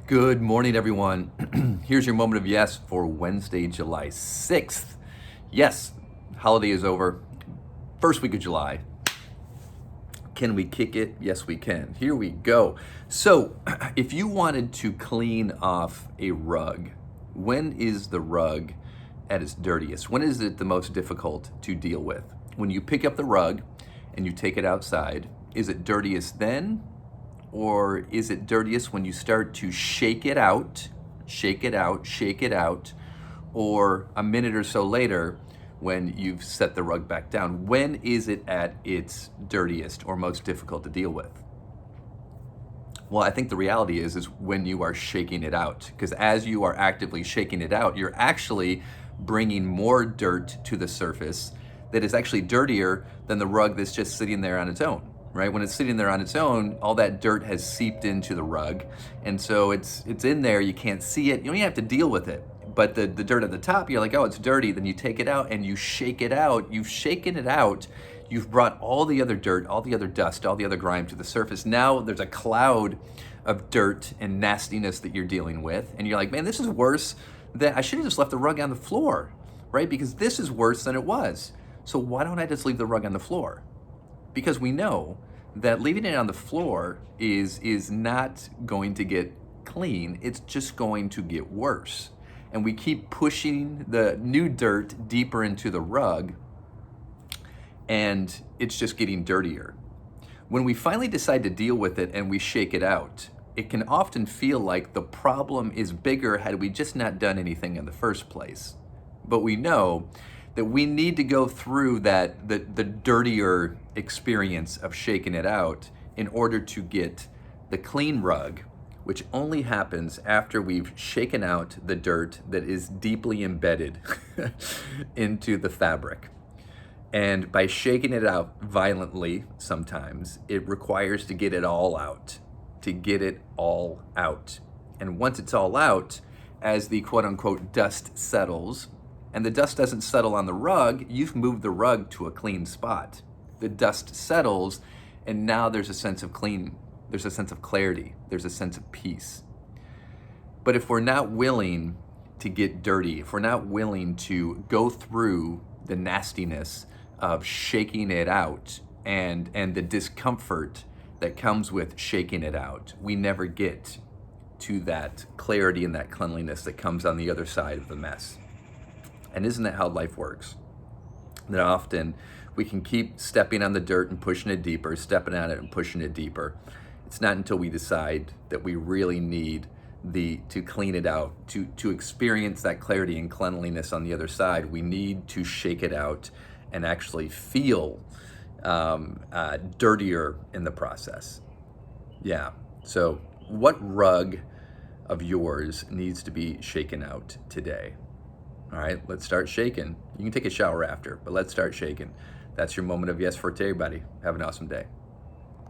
Good morning, everyone. Here's your moment of yes for Wednesday, July 6th. Yes, holiday is over. First week of July. Can we kick it? Yes, we can. Here we go. So, if you wanted to clean off a rug, when is the rug at its dirtiest? When is it the most difficult to deal with? When you pick up the rug and you take it outside, is it dirtiest then? Or is it dirtiest when you start to shake it out, shake it out, shake it out, or a minute or so later when you've set the rug back down? When is it at its dirtiest or most difficult to deal with? Well, I think the reality is when you are shaking it out, because as you are actively shaking it out, you're actually bringing more dirt to the surface that is actually dirtier than the rug that's just sitting there on its own. Right? When it's sitting there on its own, all that dirt has seeped into the rug. And so it's in there, you can't see it. You don't even have to deal with it. But the dirt at the top, you're like, oh, it's dirty. Then you take it out and you shake it out. You've shaken it out. You've brought all the other dirt, all the other dust, all the other grime to the surface. Now there's a cloud of dirt and nastiness that you're dealing with. And you're like, man, this is worse than I should have just left the rug on the floor, right? Because this is worse than it was. So why don't I just leave the rug on the floor? Because we know that leaving it on the floor is not going to get clean, it's just going to get worse. And we keep pushing the new dirt deeper into the rug, and it's just getting dirtier. When we finally decide to deal with it and we shake it out, it can often feel like the problem is bigger had we just not done anything in the first place. But we know that we need to go through the dirtier experience of shaking it out in order to get the clean rug, which only happens after we've shaken out the dirt that is deeply embedded into the fabric. And by shaking it out violently, sometimes it requires to get it all out, And once it's all out, as the quote unquote dust settles, and the dust doesn't settle on the rug, you've moved the rug to a clean spot. The dust settles, and now there's a sense of clean, there's a sense of clarity, there's a sense of peace. But if we're not willing to get dirty, if we're not willing to go through the nastiness of shaking it out and the discomfort that comes with shaking it out, we never get to that clarity and that cleanliness that comes on the other side of the mess. And isn't that how life works? That often we can keep stepping on the dirt and pushing it deeper, stepping on it and pushing it deeper. It's not until we decide that we really need to clean it out, to experience that clarity and cleanliness on the other side, we need to shake it out and actually feel dirtier in the process. Yeah, so what rug of yours needs to be shaken out today? All right, let's start shaking. You can take a shower after, but let's start shaking. That's your moment of yes for today, everybody. Have an awesome day.